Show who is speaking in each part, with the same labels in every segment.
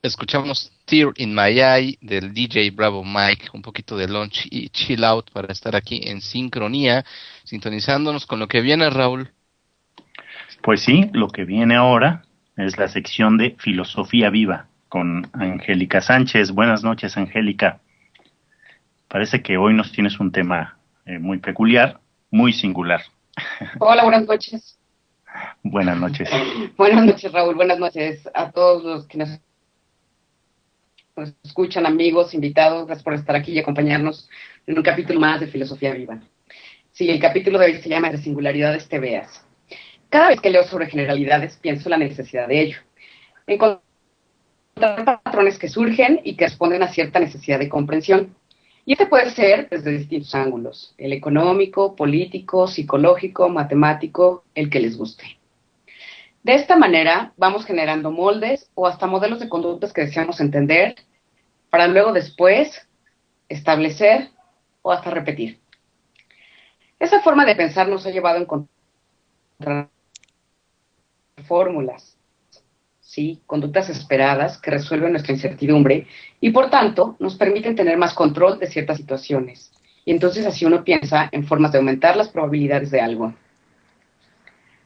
Speaker 1: Escuchamos Tear in My Eye del DJ Bravo Mike, un poquito de lunch y chill out para estar aquí en sincronía, sintonizándonos con lo que viene, Raúl.
Speaker 2: Pues sí, lo que viene ahora es la sección de Filosofía Viva con Angélica Sánchez. Buenas noches, Angélica. Parece que hoy nos tienes un tema muy peculiar, muy singular.
Speaker 3: Hola, buenas noches.
Speaker 2: Buenas noches.
Speaker 3: Buenas noches, Raúl. Buenas noches a todos los que nos escuchan, amigos, invitados. Gracias por estar aquí y acompañarnos en un capítulo más de Filosofía Viva. Sí, el capítulo de hoy se llama De singularidades te veas. Cada vez que leo sobre generalidades, pienso en la necesidad de ello. Encontrar patrones que surgen y que responden a cierta necesidad de comprensión. Y este puede ser desde distintos ángulos: el económico, político, psicológico, matemático, el que les guste. De esta manera vamos generando moldes o hasta modelos de conductas que deseamos entender para luego después establecer o hasta repetir. Esa forma de pensar nos ha llevado a encontrar fórmulas, ¿sí? Conductas esperadas que resuelven nuestra incertidumbre y por tanto nos permiten tener más control de ciertas situaciones. Y entonces así uno piensa en formas de aumentar las probabilidades de algo.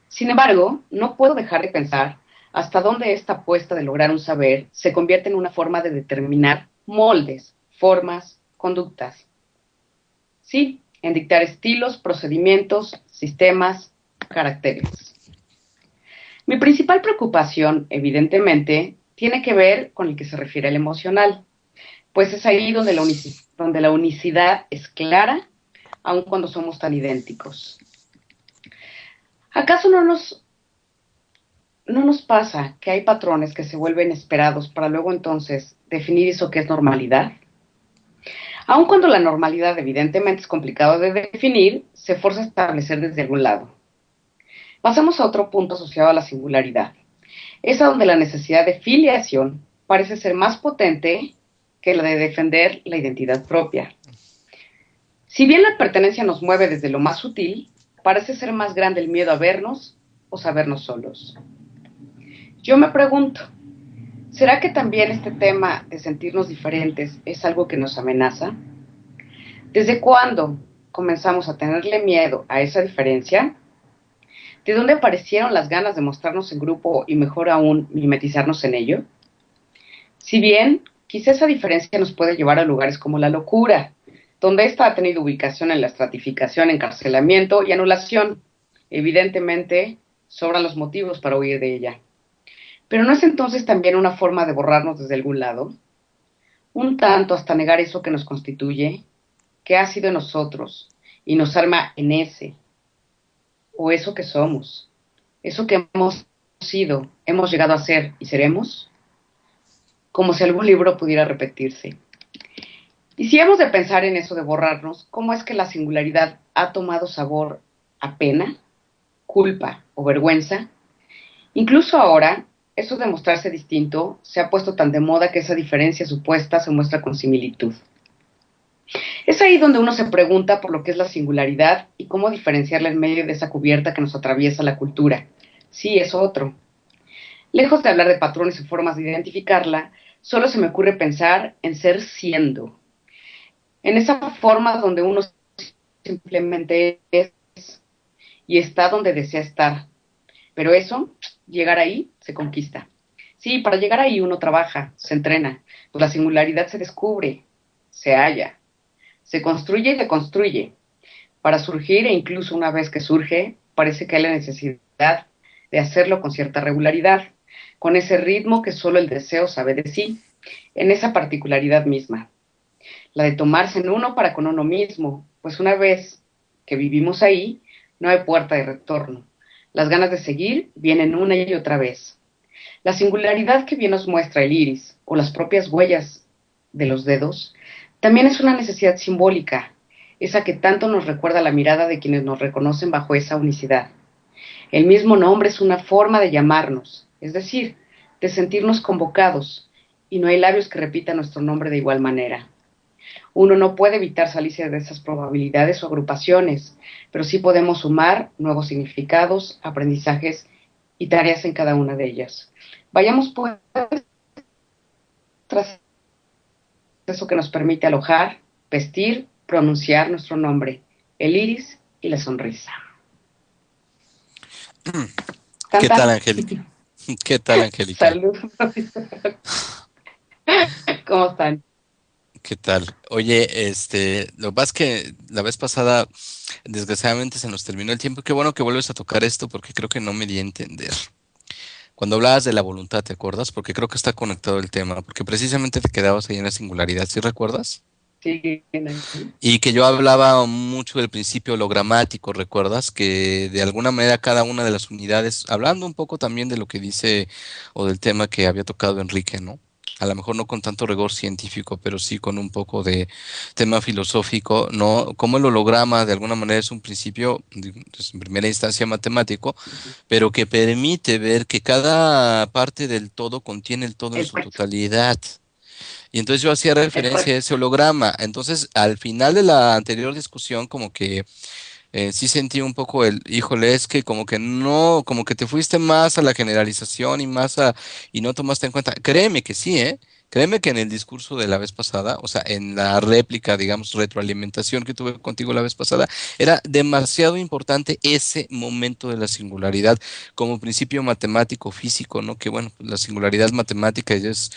Speaker 3: Sin embargo, no puedo dejar de pensar hasta dónde esta apuesta de lograr un saber se convierte en una forma de determinar moldes, formas, conductas. Sí, en dictar estilos, procedimientos, sistemas, caracteres. Mi principal preocupación, evidentemente, tiene que ver con el que se refiere al emocional, pues es ahí donde la unicidad es clara, aun cuando somos tan idénticos. ¿Acaso no nos pasa que hay patrones que se vuelven esperados para luego entonces definir eso que es normalidad? Aun cuando la normalidad evidentemente es complicado de definir, se forza a establecer desde algún lado. Pasamos a otro punto asociado a la singularidad. Es a donde la necesidad de filiación parece ser más potente que la de defender la identidad propia. Si bien la pertenencia nos mueve desde lo más sutil, parece ser más grande el miedo a vernos o sabernos solos. Yo me pregunto, ¿será que también este tema de sentirnos diferentes es algo que nos amenaza? ¿Desde cuándo comenzamos a tenerle miedo a esa diferencia? ¿De dónde aparecieron las ganas de mostrarnos en grupo y mejor aún mimetizarnos en ello? Si bien, quizá esa diferencia nos puede llevar a lugares como la locura, donde ésta ha tenido ubicación en la estratificación, encarcelamiento y anulación. Evidentemente, sobran los motivos para huir de ella. ¿Pero no es entonces también una forma de borrarnos desde algún lado? Un tanto hasta negar eso que nos constituye, que ha sido en nosotros y nos arma en ese, o eso que somos, eso que hemos sido, hemos llegado a ser y seremos, como si algún libro pudiera repetirse. Y si hemos de pensar en eso de borrarnos, ¿cómo es que la singularidad ha tomado sabor a pena, culpa o vergüenza? Incluso ahora, eso de mostrarse distinto se ha puesto tan de moda que esa diferencia supuesta se muestra con similitud. Es ahí donde uno se pregunta por lo que es la singularidad y cómo diferenciarla en medio de esa cubierta que nos atraviesa la cultura. Sí, es otro. Lejos de hablar de patrones y formas de identificarla, solo se me ocurre pensar en ser siendo. En esa forma donde uno simplemente es y está donde desea estar. Pero eso, llegar ahí, se conquista. Sí, para llegar ahí uno trabaja, se entrena, pues la singularidad se descubre, se halla, se construye y deconstruye. Para surgir, e incluso una vez que surge, parece que hay la necesidad de hacerlo con cierta regularidad, con ese ritmo que solo el deseo sabe de sí, en esa particularidad misma. La de tomarse en uno para con uno mismo, pues una vez que vivimos ahí, no hay puerta de retorno. Las ganas de seguir vienen una y otra vez. La singularidad que bien nos muestra el iris o las propias huellas de los dedos también es una necesidad simbólica, esa que tanto nos recuerda la mirada de quienes nos reconocen bajo esa unicidad. El mismo nombre es una forma de llamarnos, es decir, de sentirnos convocados, y no hay labios que repitan nuestro nombre de igual manera. Uno no puede evitar salirse de esas probabilidades o agrupaciones, pero sí podemos sumar nuevos significados, aprendizajes y tareas en cada una de ellas. Vayamos pues proceso que nos permite alojar, vestir, pronunciar nuestro nombre, el iris y la sonrisa.
Speaker 1: ¿Qué tal, Angélica? ¿Qué tal, Angélica?
Speaker 3: Saludos. ¿Cómo están?
Speaker 1: ¿Qué tal? Oye, lo que pasa es que la vez pasada, desgraciadamente, se nos terminó el tiempo. Qué bueno que vuelves a tocar esto porque creo que no me di a entender. Cuando hablabas de la voluntad, ¿te acuerdas? Porque creo que está conectado el tema, porque precisamente te quedabas ahí en la singularidad, ¿sí recuerdas?
Speaker 3: Sí.
Speaker 1: Y que yo hablaba mucho del principio hologramático, ¿recuerdas? Que de alguna manera cada una de las unidades, hablando un poco también de lo que dice o del tema que había tocado Enrique, ¿no? A lo mejor no con tanto rigor científico, pero sí con un poco de tema filosófico, ¿no? Como el holograma de alguna manera es un principio, pues, en primera instancia matemático, pero que permite ver que cada parte del todo contiene el todo en su
Speaker 3: Exacto.
Speaker 1: totalidad. Y entonces yo hacía referencia a ese holograma. Entonces, al final de la anterior discusión, como que sí sentí un poco híjole, es que como que no, como que te fuiste más a la generalización y y no tomaste en cuenta. Créeme que sí, ¿eh? Créeme que en el discurso de la vez pasada, o sea, en la réplica, digamos, retroalimentación que tuve contigo la vez pasada, era demasiado importante ese momento de la singularidad como principio matemático, físico, ¿no? Que bueno, la singularidad matemática ya es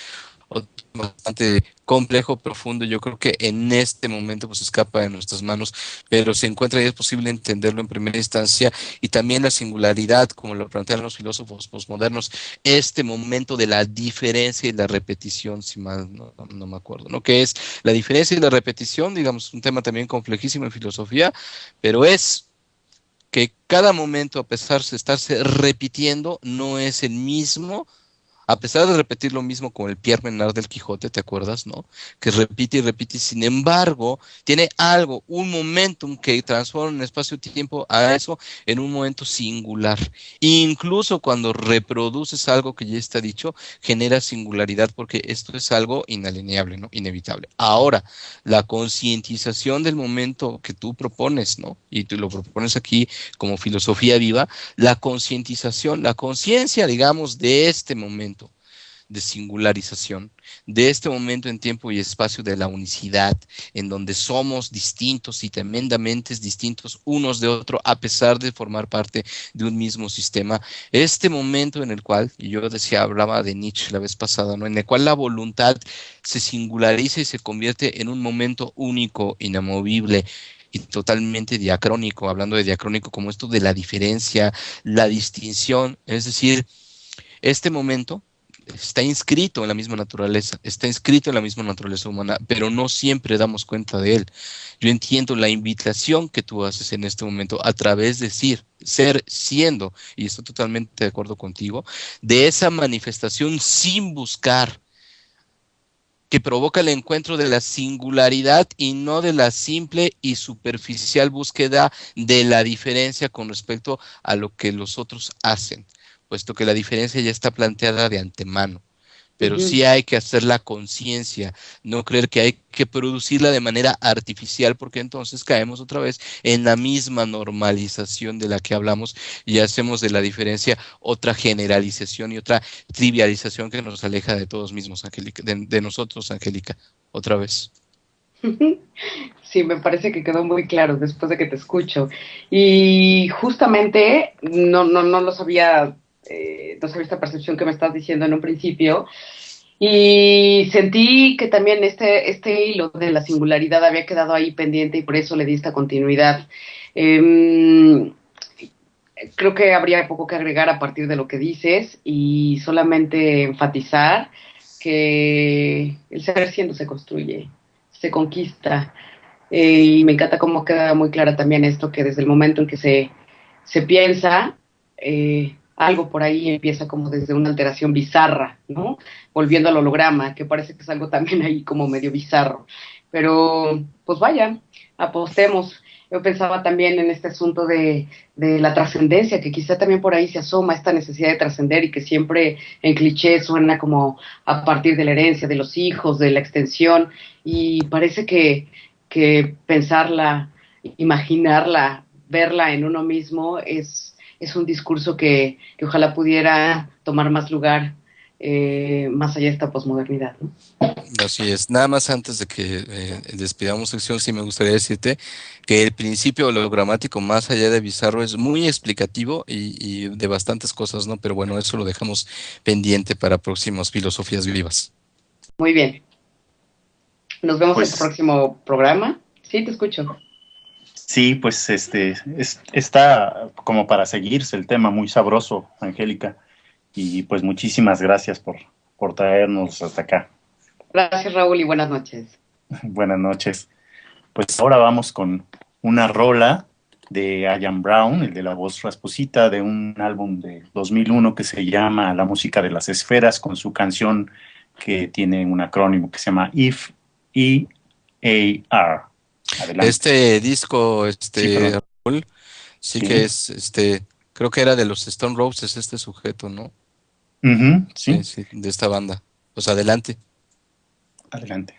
Speaker 1: bastante complejo, profundo. Yo creo que en este momento pues escapa de nuestras manos, pero se encuentra y es posible entenderlo en primera instancia y también la singularidad, como lo plantean los filósofos posmodernos, este momento de la diferencia y la repetición, si mal no me acuerdo, ¿no? Que es la diferencia y la repetición, digamos, un tema también complejísimo en filosofía, pero es que cada momento, a pesar de estarse repitiendo, no es el mismo a pesar de repetir lo mismo con el Pierre Menard del Quijote, ¿te acuerdas, no? Que repite y repite, sin embargo, tiene algo, un momentum que transforma en espacio-tiempo a eso en un momento singular. Incluso cuando reproduces algo que ya está dicho, genera singularidad porque esto es algo inalienable, ¿no? Inevitable. Ahora, la concientización del momento que tú propones, ¿no? Y tú lo propones aquí como filosofía viva, la concientización, la conciencia, digamos, de este momento de singularización, de este momento en tiempo y espacio de la unicidad, en donde somos distintos y tremendamente distintos unos de otros, a pesar de formar parte de un mismo sistema. Este momento en el cual, y yo decía, hablaba de Nietzsche la vez pasada, ¿no? En el cual la voluntad se singulariza y se convierte en un momento único, inamovible, y totalmente diacrónico, hablando de diacrónico como esto de la diferencia, la distinción, es decir, este momento está inscrito en la misma naturaleza, está inscrito en la misma naturaleza humana, pero no siempre damos cuenta de él. Yo entiendo la invitación que tú haces en este momento a través de ser, siendo, y estoy totalmente de acuerdo contigo, de esa manifestación sin buscar, que provoca el encuentro de la singularidad y no de la simple y superficial búsqueda de la diferencia con respecto a lo que los otros hacen, puesto que la diferencia ya está planteada de antemano. Pero sí hay que hacer la conciencia, no creer que hay que producirla de manera artificial, porque entonces caemos otra vez en la misma normalización de la que hablamos y hacemos de la diferencia otra generalización y otra trivialización que nos aleja de todos mismos, Angélica, de nosotros, Angélica, otra vez.
Speaker 3: Sí, me parece que quedó muy claro después de que te escucho. Y justamente no lo sabía, no sabía esta percepción que me estás diciendo en un principio. Y sentí que también este hilo de la singularidad había quedado ahí pendiente y por eso le di esta continuidad. Creo que habría poco que agregar a partir de lo que dices y solamente enfatizar que el ser siendo se construye, se conquista. Y me encanta cómo queda muy clara también esto, que desde el momento en que se piensa, algo por ahí empieza como desde una alteración bizarra, ¿no? Volviendo al holograma, que parece que es algo también ahí como medio bizarro. Pero, pues vaya, apostemos. Yo pensaba también en este asunto de la trascendencia, que quizá también por ahí se asoma esta necesidad de trascender y que siempre en cliché suena como a partir de la herencia, de los hijos, de la extensión, y parece que pensarla, imaginarla, verla en uno mismo es un discurso que ojalá pudiera tomar más lugar más allá de esta posmodernidad, ¿no?
Speaker 1: Así es. Nada más antes de que despidamos sección, sí me gustaría decirte que el principio hologramático, más allá de bizarro, es muy explicativo y de bastantes cosas, ¿no? Pero bueno, eso lo dejamos pendiente para próximas filosofías vivas.
Speaker 3: Muy bien. Nos vemos en el
Speaker 2: Pues
Speaker 3: próximo programa. Sí, te escucho.
Speaker 2: sí, pues está como para seguirse el tema muy sabroso, Angélica. Y pues muchísimas gracias por traernos hasta acá.
Speaker 3: Gracias, Raúl, y buenas noches.
Speaker 2: Buenas noches. Pues ahora vamos con una rola de Ian Brown, el de la voz rasposita, de un álbum de 2001 que se llama La música de las esferas, con su canción que tiene un acrónimo que se llama If, E-A-R. Adelante.
Speaker 1: Este disco,
Speaker 2: Sí, perdón.
Speaker 1: Raúl, sí que
Speaker 2: Sí.
Speaker 1: es, creo que era de los Stone Roses este sujeto, ¿no?
Speaker 2: Ujú,
Speaker 1: Sí,
Speaker 2: sí,
Speaker 1: sí, de esta banda. Pues adelante.
Speaker 2: adelante.